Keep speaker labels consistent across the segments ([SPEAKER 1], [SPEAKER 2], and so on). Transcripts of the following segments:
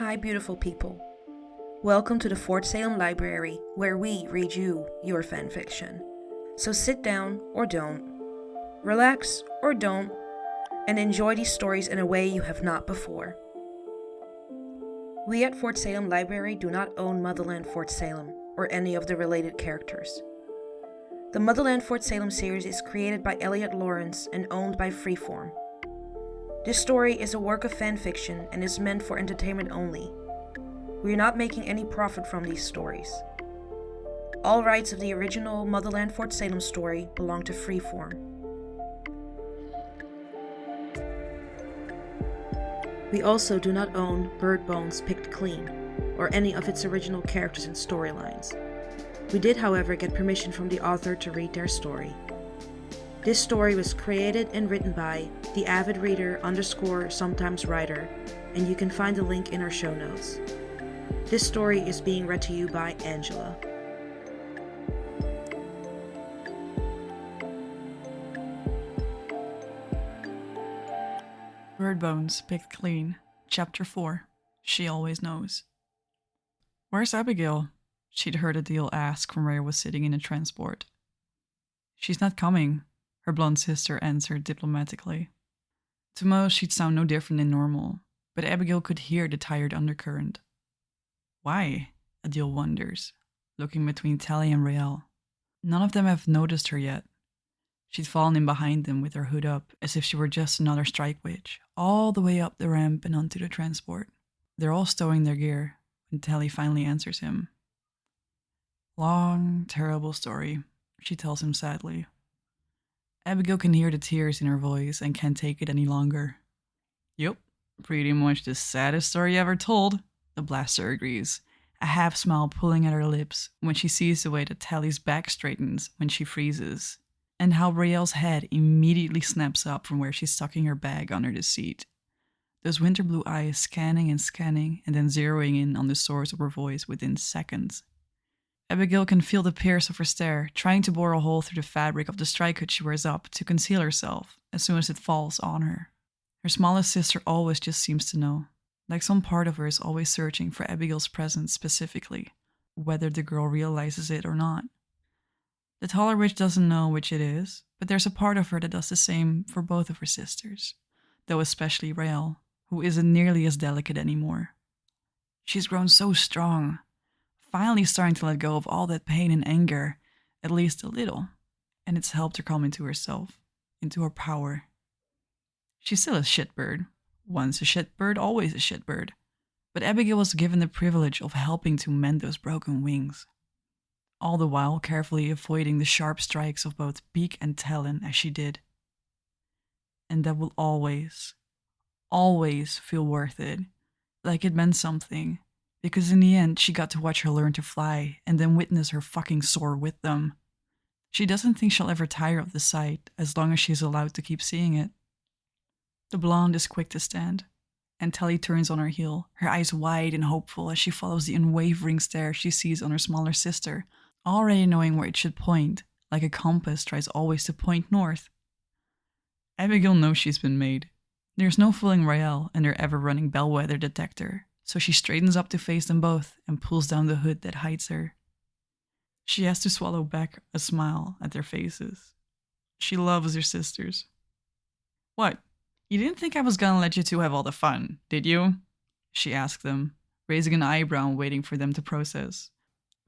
[SPEAKER 1] Hi, beautiful people. Welcome to the Fort Salem Library, where we read you your fanfiction. So sit down or don't, relax or don't, and enjoy these stories in a way you have not before. We at Fort Salem Library do not own Motherland Fort Salem or any of the related characters. The Motherland Fort Salem series is created by Elliot Lawrence and owned by Freeform. This story is a work of fanfiction and is meant for entertainment only. We are not making any profit from these stories. All rights of the original Motherland Fort Salem story belong to Freeform. We also do not own Bird Bones Picked Clean, or any of its original characters and storylines. We did, however, get permission from the author to read their story. This story was created and written by the avid reader _ sometimes writer, and you can find the link in our show notes. This story is being read to you by Angela.
[SPEAKER 2] Bird Bones Picked Clean, Chapter 4. She Always Knows. "Where's Abigail?" she'd heard Adil ask from where he was sitting in a transport. "She's not coming," her blonde sister answered diplomatically. To most, she'd sound no different than normal, but Abigail could hear the tired undercurrent. Why? Adil wonders, looking between Tally and Rael. None of them have noticed her yet. She'd fallen in behind them with her hood up, as if she were just another strike witch, all the way up the ramp and onto the transport. They're all stowing their gear, when Tally finally answers him. "Long, terrible story," she tells him sadly. Abigail can hear the tears in her voice and can't take it any longer. "Yup, pretty much the saddest story ever told," the blaster agrees, a half smile pulling at her lips when she sees the way that Tally's back straightens when she freezes, and how Rael's head immediately snaps up from where she's tucking her bag under the seat. Those winter blue eyes scanning and then zeroing in on the source of her voice within seconds. Abigail can feel the pierce of her stare, trying to bore a hole through the fabric of the strike hood she wears up to conceal herself as soon as it falls on her. Her smallest sister always just seems to know, like some part of her is always searching for Abigail's presence specifically, whether the girl realizes it or not. The taller witch doesn't know which it is, but there's a part of her that does the same for both of her sisters, though especially Rael, who isn't nearly as delicate anymore. She's grown so strong, finally starting to let go of all that pain and anger, at least a little, and it's helped her come into herself, into her power. She's still a shitbird. Once a shitbird, always a shitbird. But Abigail was given the privilege of helping to mend those broken wings, all the while carefully avoiding the sharp strikes of both beak and talon as she did. And that will always, always feel worth it, like it meant something. Because in the end, she got to watch her learn to fly and then witness her fucking soar with them. She doesn't think she'll ever tire of the sight as long as she's allowed to keep seeing it. The blonde is quick to stand, and Tally turns on her heel, her eyes wide and hopeful as she follows the unwavering stare she sees on her smaller sister, already knowing where it should point, like a compass tries always to point north. Abigail knows she's been made. There's no fooling Rael and her ever-running bellwether detector, so she straightens up to face them both and pulls down the hood that hides her. She has to swallow back a smile at their faces. She loves her sisters. "What? You didn't think I was gonna let you two have all the fun, did you?" she asked them, raising an eyebrow and waiting for them to process.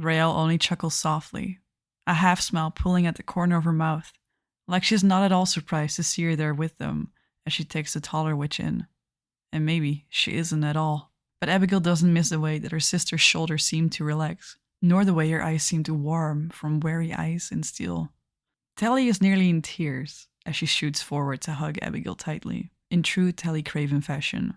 [SPEAKER 2] Rael only chuckles softly, a half smile pulling at the corner of her mouth, like she's not at all surprised to see her there with them as she takes the taller witch in. And maybe she isn't at all. But Abigail doesn't miss the way that her sister's shoulders seem to relax, nor the way her eyes seem to warm from wary ice and steel. Tally is nearly in tears as she shoots forward to hug Abigail tightly, in true Tally Craven fashion.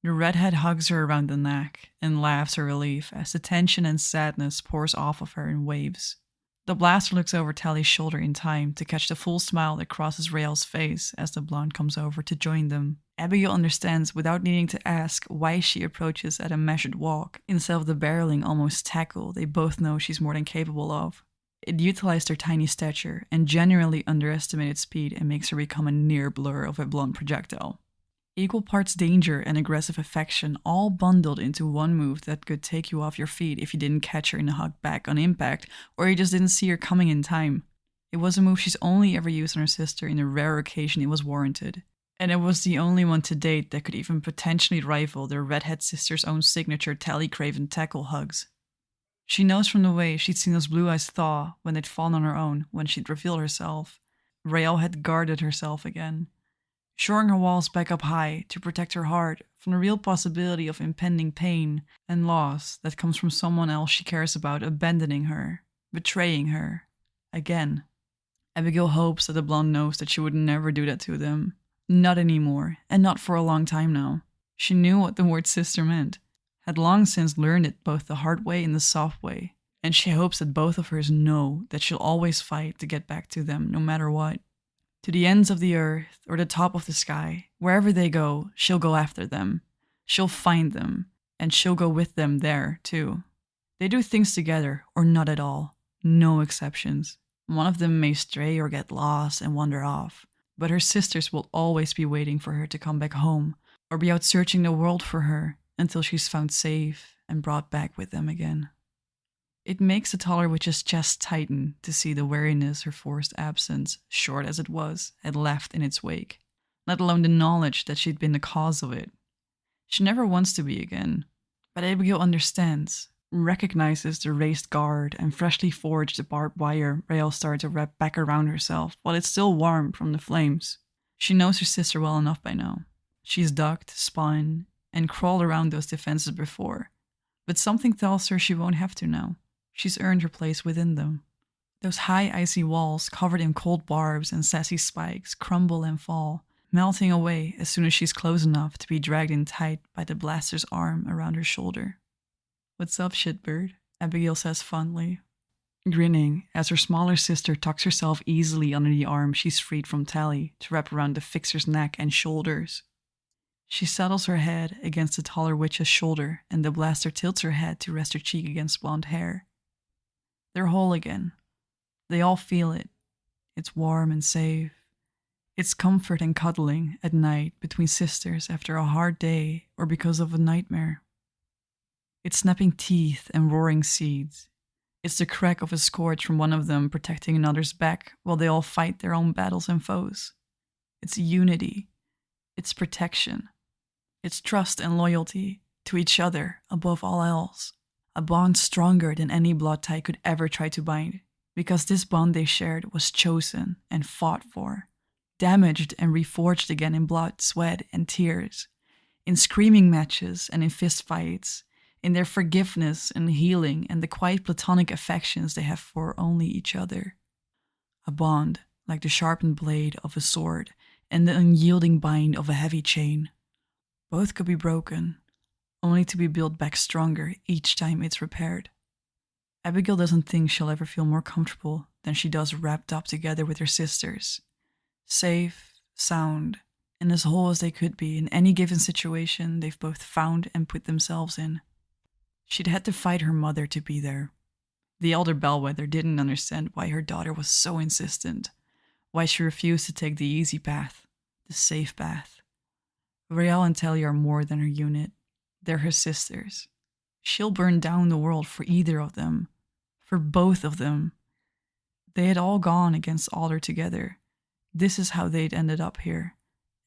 [SPEAKER 2] The redhead hugs her around the neck and laughs her relief as the tension and sadness pours off of her in waves. The blaster looks over Tally's shoulder in time to catch the full smile that crosses Rael's face as the blonde comes over to join them. Abigail understands without needing to ask why she approaches at a measured walk instead of the barreling almost tackle they both know she's more than capable of. It utilized her tiny stature and genuinely underestimated speed and makes her become a near blur of a blonde projectile. Equal parts danger and aggressive affection, all bundled into one move that could take you off your feet if you didn't catch her in a hug back on impact, or you just didn't see her coming in time. It was a move she's only ever used on her sister in a rare occasion it was warranted. And it was the only one to date that could even potentially rival their redhead sister's own signature Tally-Craven tackle hugs. She knows from the way she'd seen those blue eyes thaw when they'd fallen on her own when she'd revealed herself. Raelle had guarded herself again, shoring her walls back up high to protect her heart from the real possibility of impending pain and loss that comes from someone else she cares about abandoning her, betraying her, again. Abigail hopes that the blonde knows that she would never do that to them. Not anymore, and not for a long time now. She knew what the word sister meant, had long since learned it both the hard way and the soft way, and she hopes that both of hers know that she'll always fight to get back to them no matter what. To the ends of the earth or the top of the sky, wherever they go, she'll go after them. She'll find them, and she'll go with them there, too. They do things together, or not at all. No exceptions. One of them may stray or get lost and wander off, but her sisters will always be waiting for her to come back home, or be out searching the world for her until she's found safe and brought back with them again. It makes the taller witch's chest tighten to see the weariness her forced absence, short as it was, had left in its wake, let alone the knowledge that she'd been the cause of it. She never wants to be again, but Abigail understands, recognizes the raised guard and freshly forged barbed wire Raelle started to wrap back around herself while it's still warm from the flames. She knows her sister well enough by now. She's ducked, spun, and crawled around those defenses before, but something tells her she won't have to now. She's earned her place within them. Those high icy walls covered in cold barbs and sassy spikes crumble and fall, melting away as soon as she's close enough to be dragged in tight by the blaster's arm around her shoulder. "What's up, shitbird?" Abigail says fondly, grinning as her smaller sister tucks herself easily under the arm she's freed from Tally to wrap around the fixer's neck and shoulders. She settles her head against the taller witch's shoulder, and the blaster tilts her head to rest her cheek against blonde hair. They're whole again. They all feel it. It's warm and safe. It's comfort and cuddling at night between sisters after a hard day or because of a nightmare. It's snapping teeth and roaring seeds. It's the crack of a scourge from one of them protecting another's back while they all fight their own battles and foes. It's unity. It's protection. It's trust and loyalty to each other above all else. A bond stronger than any blood tie could ever try to bind, because this bond they shared was chosen and fought for, damaged and reforged again in blood, sweat, and tears, in screaming matches and in fist fights, in their forgiveness and healing and the quiet platonic affections they have for only each other. A bond like the sharpened blade of a sword and the unyielding bind of a heavy chain. Both could be broken, only to be built back stronger each time it's repaired. Abigail doesn't think she'll ever feel more comfortable than she does wrapped up together with her sisters. Safe, sound, and as whole as they could be in any given situation they've both found and put themselves in. She'd had to fight her mother to be there. The elder bellwether didn't understand why her daughter was so insistent, why she refused to take the easy path, the safe path. Raelle and Tally are more than her unit. They're her sisters. She'll burn down the world for either of them, for both of them. They had all gone against Alder together. This is how they'd ended up here.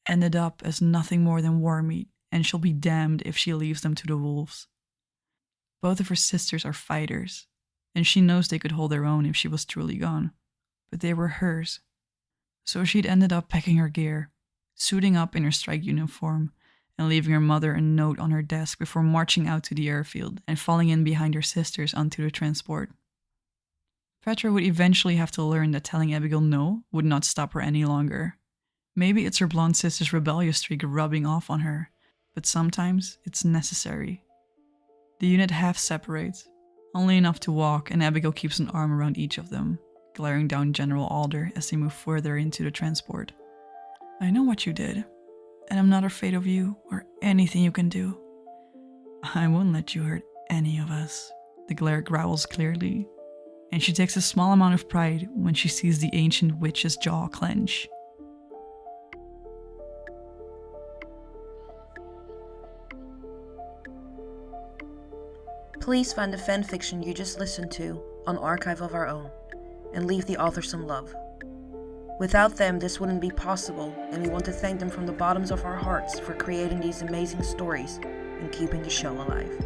[SPEAKER 2] Ended up as nothing more than war meat, and she'll be damned if she leaves them to the wolves. Both of her sisters are fighters, and she knows they could hold their own if she was truly gone. But they were hers. So she'd ended up packing her gear, suiting up in her strike uniform, and leaving her mother a note on her desk before marching out to the airfield and falling in behind her sisters onto the transport. Petra would eventually have to learn that telling Abigail no would not stop her any longer. Maybe it's her blonde sister's rebellious streak rubbing off on her, but sometimes it's necessary. The unit half separates, only enough to walk, and Abigail keeps an arm around each of them, glaring down General Alder as they move further into the transport. "I know what you did, and I'm not afraid of you or anything you can do. I won't let you hurt any of us," the glare growls clearly, and she takes a small amount of pride when she sees the ancient witch's jaw clench.
[SPEAKER 1] Please find the fanfiction you just listened to on Archive of Our Own, and leave the author some love. Without them, this wouldn't be possible, and we want to thank them from the bottoms of our hearts for creating these amazing stories and keeping the show alive.